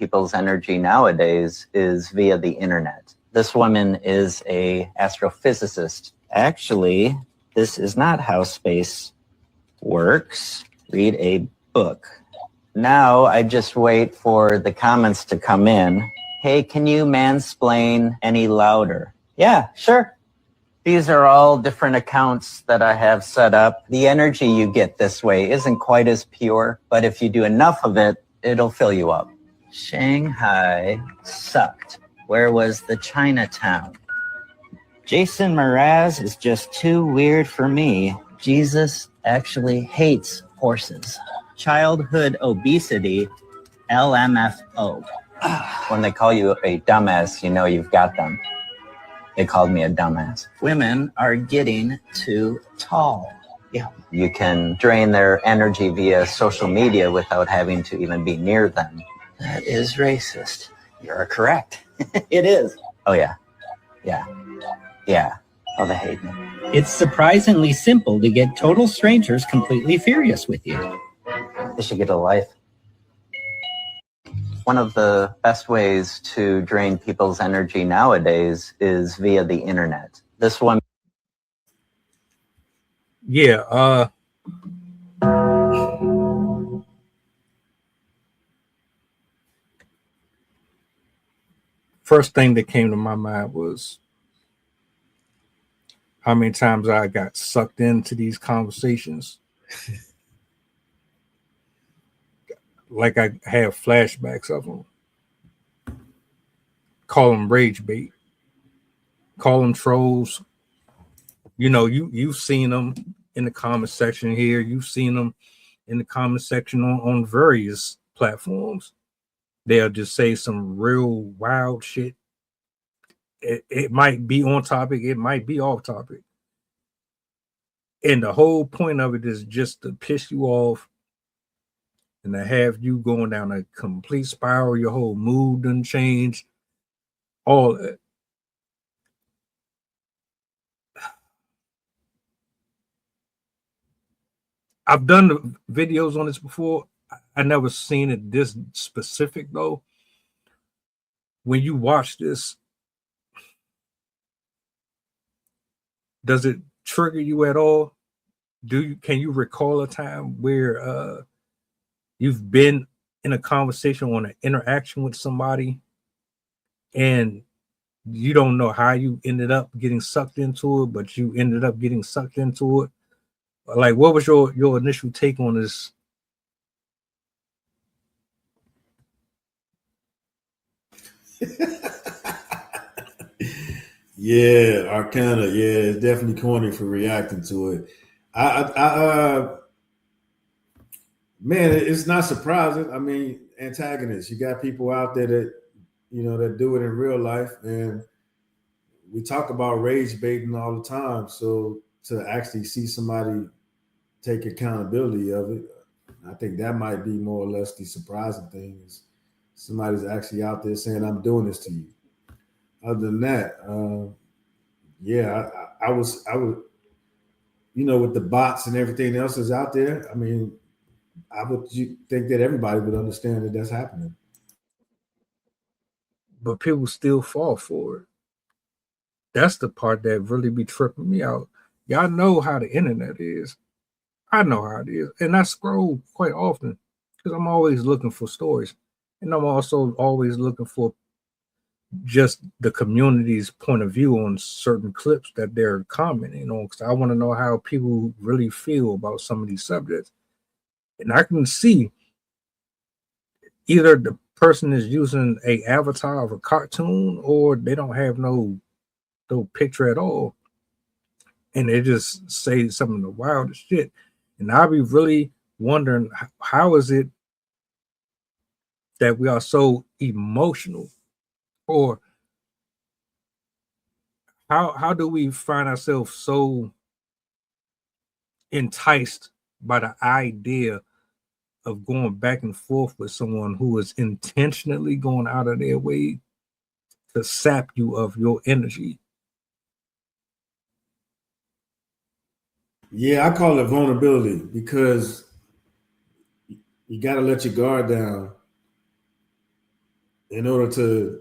people's energy nowadays is via the internet. This woman is a astrophysicist. Actually, this is not how space works. Read a book. Now I just wait for the comments to come in. Hey, can you mansplain any louder? Yeah, sure. These are all different accounts that I have set up. The energy you get this way isn't quite as pure, but if you do enough of it, it'll fill you up. Shanghai sucked. Where was the Chinatown? Jason Mraz is just too weird for me. Jesus actually hates horses. Childhood obesity, LMFO. When they call you a dumbass, you know you've got them. They called me a dumbass. Women are getting too tall. Yeah. You can drain their energy via social media without having to even be near them. That is racist. You're correct. It is. Oh, yeah. Yeah. Yeah. Oh, they hate me. It's surprisingly simple to get total strangers completely furious with you. They should get a life. One of the best ways to drain people's energy nowadays is via the internet. This one. Yeah. First thing that came to my mind was how many times I got sucked into these conversations. Like I have flashbacks of them. Call them rage bait. Call them trolls. You know, you've seen them in the comment section here. You've seen them in the comment section on various platforms. They'll just say some real wild shit. It might be on topic. It might be off topic. And the whole point of it is just to piss you off and to have you going down a complete spiral. Your whole mood done change. All that. I've done the videos on this before. I never seen it this specific though. When you watch this, does it trigger you at all? Can you recall a time where you've been in a conversation or an interaction with somebody and you don't know how you ended up getting sucked into it, but you ended up getting sucked into it? Like, what was your initial take on this? Yeah, Arcana. Yeah, it's definitely corny for reacting to it. Man, it's not surprising. I mean, antagonists. You got people out there that that do it in real life, and we talk about rage baiting all the time. So to actually see somebody take accountability of it, I think that might be more or less the surprising thing is somebody's actually out there saying, "I'm doing this to you." Other than that, I was, with the bots and everything else is out there. I mean, I would think that everybody would understand that that's happening. But people still fall for it. That's the part that really be tripping me out. Y'all know how the internet is. I know how it is. And I scroll quite often because I'm always looking for stories. And I'm also always looking for just the community's point of view on certain clips that they're commenting on, because I want to know how people really feel about some of these subjects. And I can see either the person is using a avatar of a cartoon or they don't have no picture at all. And they just say some of the wildest shit. And I'll be really wondering, how is it that we are so emotional? Or how do we find ourselves so enticed by the idea of going back and forth with someone who is intentionally going out of their way to sap you of your energy? Yeah, I call it vulnerability because you got to let your guard down in order to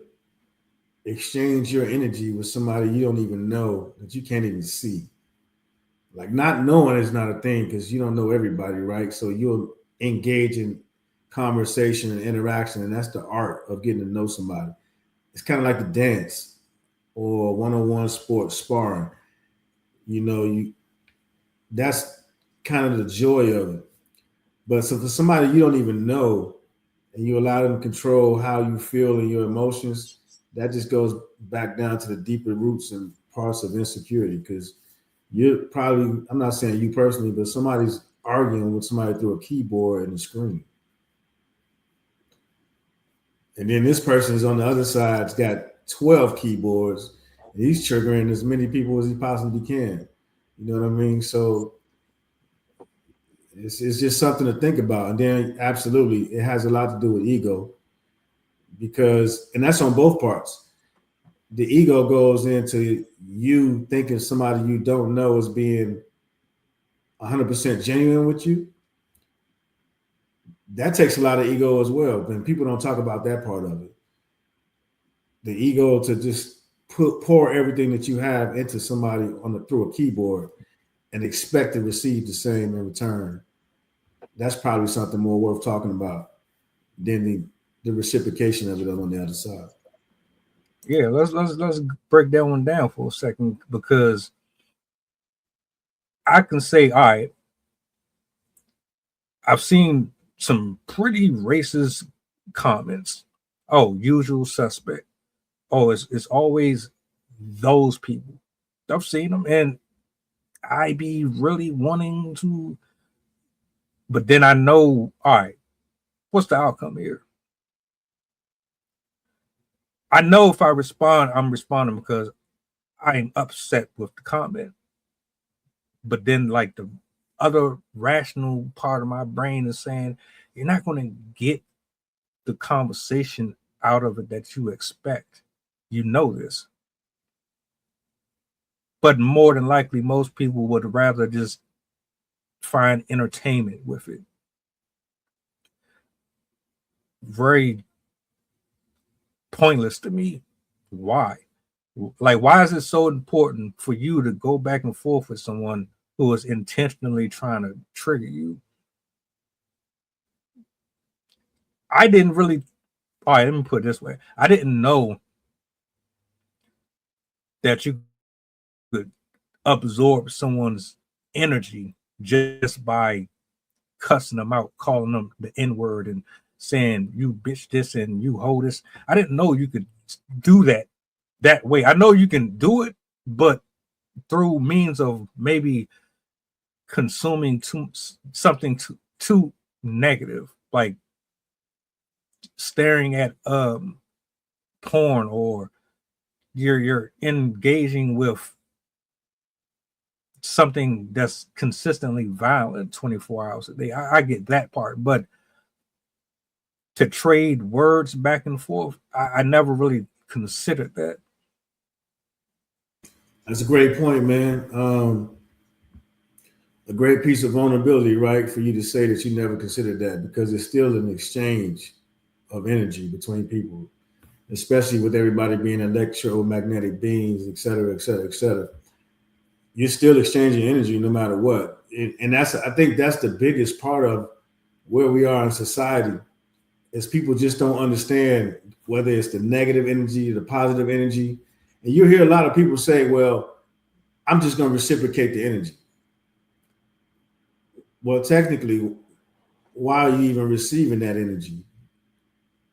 exchange your energy with somebody you don't even know, that you can't even see. Like, not knowing is not a thing because you don't know everybody, right? So you'll engage in conversation and interaction, and that's the art of getting to know somebody. It's kind of like the dance or one-on-one sports sparring. You that's kind of the joy of it. But so for somebody you don't even know and you allow them to control how you feel and your emotions, that just goes back down to the deeper roots and parts of insecurity. Because you're probably, I'm not saying you personally, but somebody's arguing with somebody through a keyboard and a screen. And then this person is on the other side's got 12 keyboards and he's triggering as many people as he possibly can. You know what I mean? So it's just something to think about. And then absolutely, it has a lot to do with ego because, and that's on both parts. The ego goes into you thinking somebody you don't know is being 100% genuine with you. That takes a lot of ego as well. And people don't talk about that part of it. The ego to just pour everything that you have into somebody through a keyboard and expect to receive the same in return. That's probably something more worth talking about than the reciprocation of it on the other side. Yeah, let's break that one down for a second, because I can say, all right, I've seen some pretty racist comments. Oh, usual suspect. Oh, it's always those people. I've seen them, and I be really wanting to, but then I know, all right, what's the outcome here? I know if I respond, I'm responding because I'm upset with the comment. But then, like, the other rational part of my brain is saying, you're not going to get the conversation out of it that you expect. You know this. But more than likely, most people would rather just find entertainment with it. Very pointless to me. Why? Like, why is it so important for you to go back and forth with someone who is intentionally trying to trigger you? I didn't really, all right, let me put it this way. I didn't know that you could absorb someone's energy just by cussing them out, calling them the N-word and saying you bitch this and you hold this. I didn't know you could do that way. I know you can do it, but through means of maybe consuming something too negative, like staring at porn, or you're engaging with something that's consistently violent 24 hours a day. I get that part, but to trade words back and forth, I never really considered that. That's a great point, man. A great piece of vulnerability, right? For you to say that you never considered that, because it's still an exchange of energy between people, especially with everybody being electromagnetic beings, et cetera, et cetera, et cetera. You're still exchanging energy no matter what. And I think that's the biggest part of where we are in society, is people just don't understand whether it's the negative energy, the positive energy. And you hear a lot of people say, well, I'm just going to reciprocate the energy. Well, technically, why are you even receiving that energy?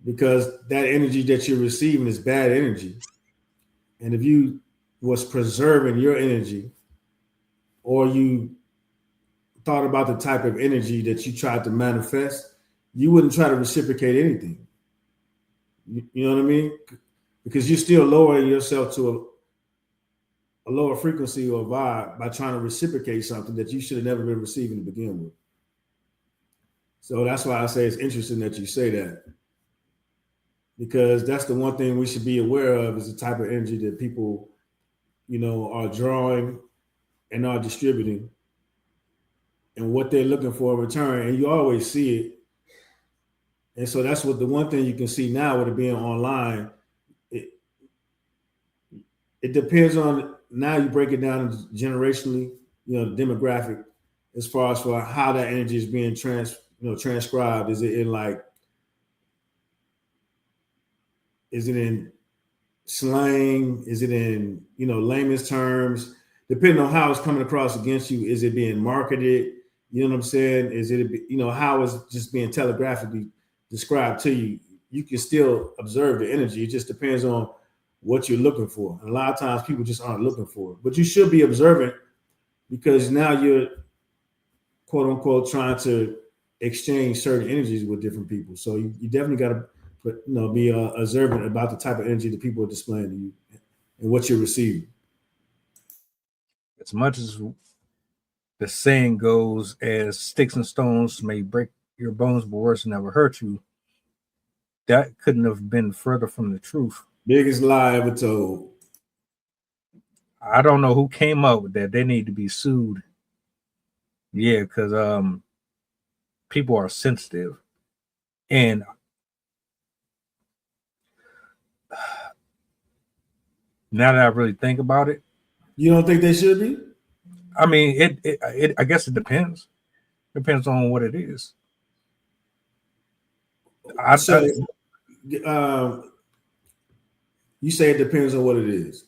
Because that energy that you're receiving is bad energy. And if you was preserving your energy, or you thought about the type of energy that you tried to manifest, you wouldn't try to reciprocate anything. You know what I mean? Because you're still lowering yourself to a lower frequency or vibe by trying to reciprocate something that you should have never been receiving to begin with. So that's why I say it's interesting that you say that, because that's the one thing we should be aware of, is the type of energy that people, are drawing and are distributing, and what they're looking for in return. And you always see it. And so that's what the one thing you can see now with it being online. It, it depends on, now you break it down generationally, the demographic, as far as for how that energy is being transcribed. Is it in slang? Is it in layman's terms? Depending on how it's coming across against you, is it being marketed? You know what I'm saying? Is it how it's just being telegraphically described to you? You can still observe the energy. It just depends on what you're looking for. And a lot of times people just aren't looking for it. But you should be observant, because now you're, quote unquote, trying to exchange certain energies with different people. So you definitely got to be observant about the type of energy that people are displaying to you and what you're receiving. As much as the saying goes, as sticks and stones may break your bones, but words never hurt you, that couldn't have been further from the truth. Biggest lie ever told. I don't know who came up with that. They need to be sued. Yeah, because people are sensitive. And now that I really think about it, you don't think they should be? I mean, it I guess it depends. Depends on what it is. You say it depends on what it is.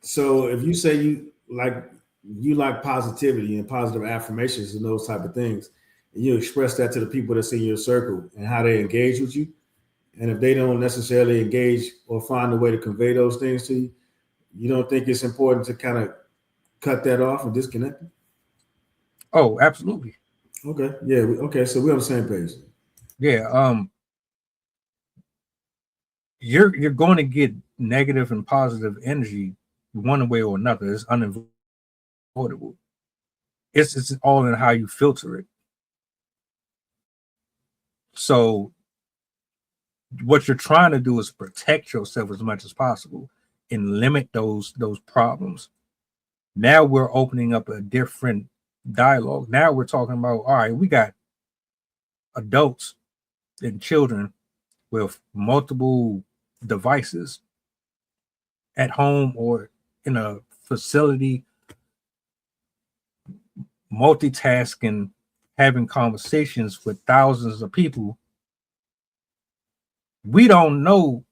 So if you say you like positivity and positive affirmations and those type of things, and you express that to the people that's in your circle and how they engage with you, and if they don't necessarily engage or find a way to convey those things to you, you don't think it's important to kind of cut that off and disconnect it? Oh, absolutely. Okay. Yeah. Okay. So we're on the same page. Yeah. You're going to get negative and positive energy one way or another. It's unavoidable. It's all in how you filter it. So what you're trying to do is protect yourself as much as possible and limit those problems. Now we're opening up a different dialogue. Now we're talking about, all right, we got adults and children with multiple devices at home or in a facility, multitasking, having conversations with thousands of people. We don't know.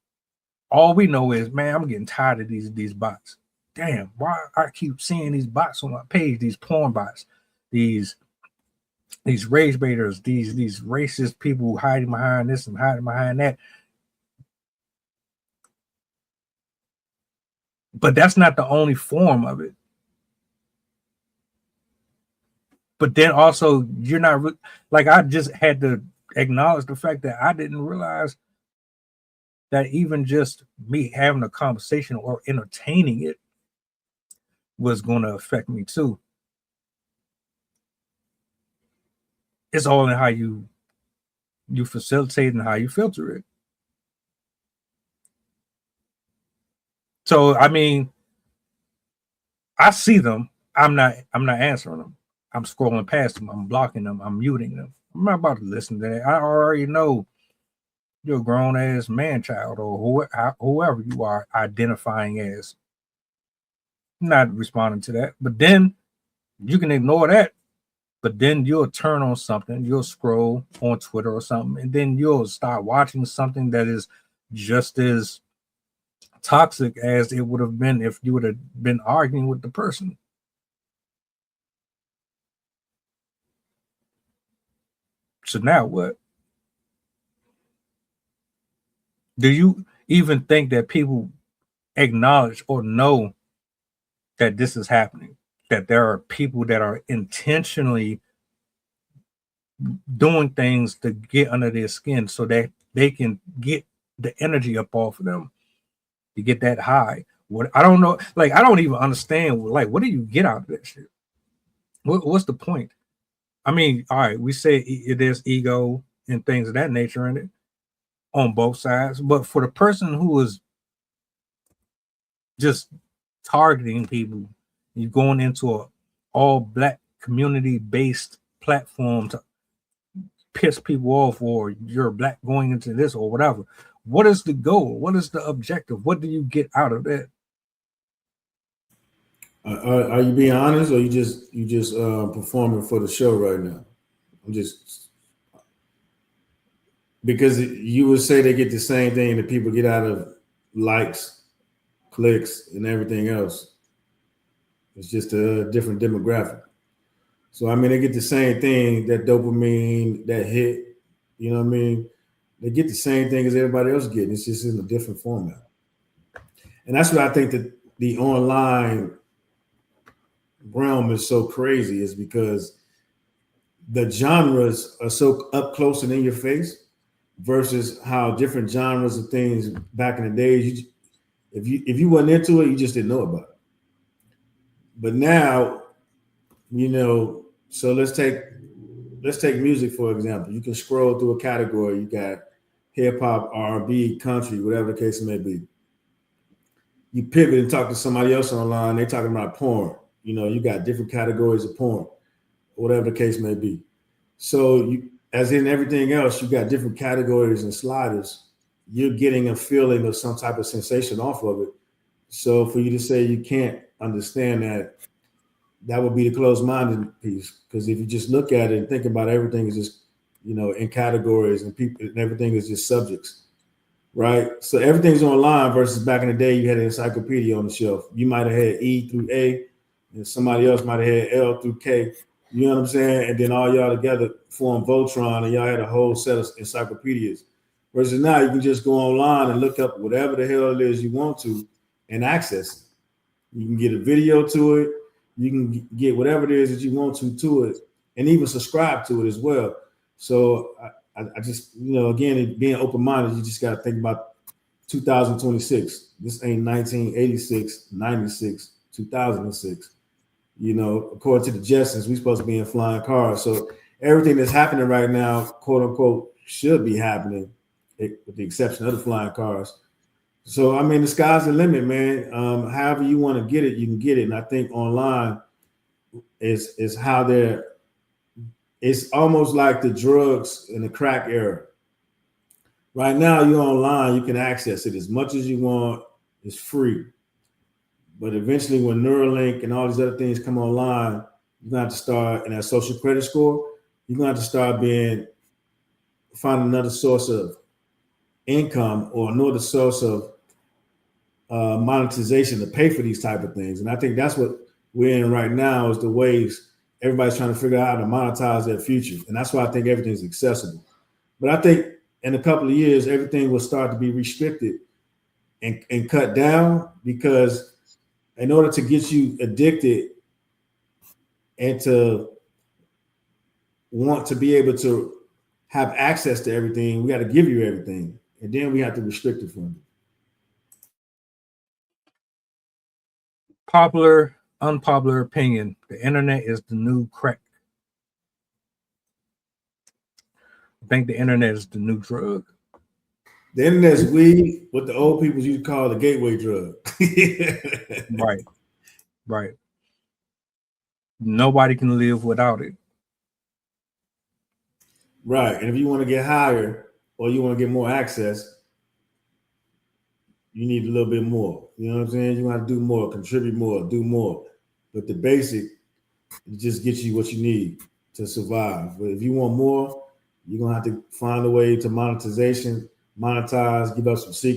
All we know is, man, I'm getting tired of these bots. Damn, why I keep seeing these bots on my page, these porn bots, these rage baiters, these racist people hiding behind this and hiding behind that. But that's not the only form of it. But then also, you're not like, I just had to acknowledge the fact that I didn't realize that even just me having a conversation or entertaining it was going to affect me too. It's all in how you facilitate and how you filter it. So, I mean, I see them. I'm not answering them. I'm scrolling past them. I'm blocking them. I'm muting them. I'm not about to listen to that. I already know you're a grown ass man child or whoever you are identifying as. I'm not responding to that. But then you can ignore that. But then you'll turn on something. You'll scroll on Twitter or something. And then you'll start watching something that is just as toxic as it would have been if you would have been arguing with the person. So now what? Do you even think that people acknowledge or know that this is happening? That there are people that are intentionally doing things to get under their skin so that they can get the energy up off of them to get that high. What I don't know, like I don't even understand. Like, what do you get out of that shit? What's the point? I mean, all right, we say there's ego and things of that nature in it on both sides, but for the person who is just targeting people, you're going into a all black community based platform to piss people off, or you're black going into this or whatever. What is the goal? What is the objective? What do you get out of that? Are you being honest, or you just performing for the show right now? I'm just because you would say they get the same thing that people get out of likes, clicks, and everything else. It's just a different demographic. So I mean, they get the same thing, that dopamine, that hit. You know what I mean? They get the same thing as everybody else getting. It's just in a different format. And that's what I think that the online realm is so crazy, is because the genres are so up close and in your face versus how different genres of things back in the days. If you wasn't into it, you just didn't know about it. But now, so let's take music for example. You can scroll through a category. You got hip hop, R&B, country, whatever the case may be. You pivot and talk to somebody else online. They talking about porn. You got different categories of porn, whatever the case may be. So as in everything else, you got different categories and sliders. You're getting a feeling of some type of sensation off of it. So for you to say you can't understand that would be the closed-minded piece. Because if you just look at it and think about everything is just, in categories, and people and everything is just subjects, right? So everything's online versus back in the day, you had an encyclopedia on the shelf. You might have had E through A, and somebody else might have had L through K. You know what I'm saying? And then all y'all together form Voltron, and y'all had a whole set of encyclopedias. Versus now, you can just go online and look up whatever the hell it is you want to and access it. You can get a video to it. You can get whatever it is that you want to it, and even subscribe to it as well. So I just, again, being open-minded, you just got to think about 2026. This ain't 1986, 96, 2006. According to the Jetsons, we're supposed to be in flying cars. So everything that's happening right now, quote unquote, should be happening, with the exception of the flying cars. So, I mean, the sky's the limit, man. However you want to get it, you can get it. And I think online is how it's almost like the drugs and the crack era. Right now, you're online, you can access it as much as you want. It's free. But eventually, when Neuralink and all these other things come online, you're going to have to start, and that social credit score, you're going to have to start find another source of income or another source of monetization to pay for these type of things. And I think that's what we're in right now, is the ways everybody's trying to figure out how to monetize their future. And that's why I think everything's accessible. But I think in a couple of years, everything will start to be restricted and cut down, because in order to get you addicted and to want to be able to have access to everything, we got to give you everything. And then we have to restrict it from you. Popular, unpopular opinion: the internet is the new crack. I think the internet is the new drug. The internet's weed, what the old people used to call the gateway drug. Right. Nobody can live without it. Right. And if you want to get higher or you want to get more access, you need a little bit more. You know what I'm saying? You want to do more, contribute more, do more. But the basic, it just gets you what you need to survive. But if you want more, you're going to have to find a way to monetize, give up some secrets.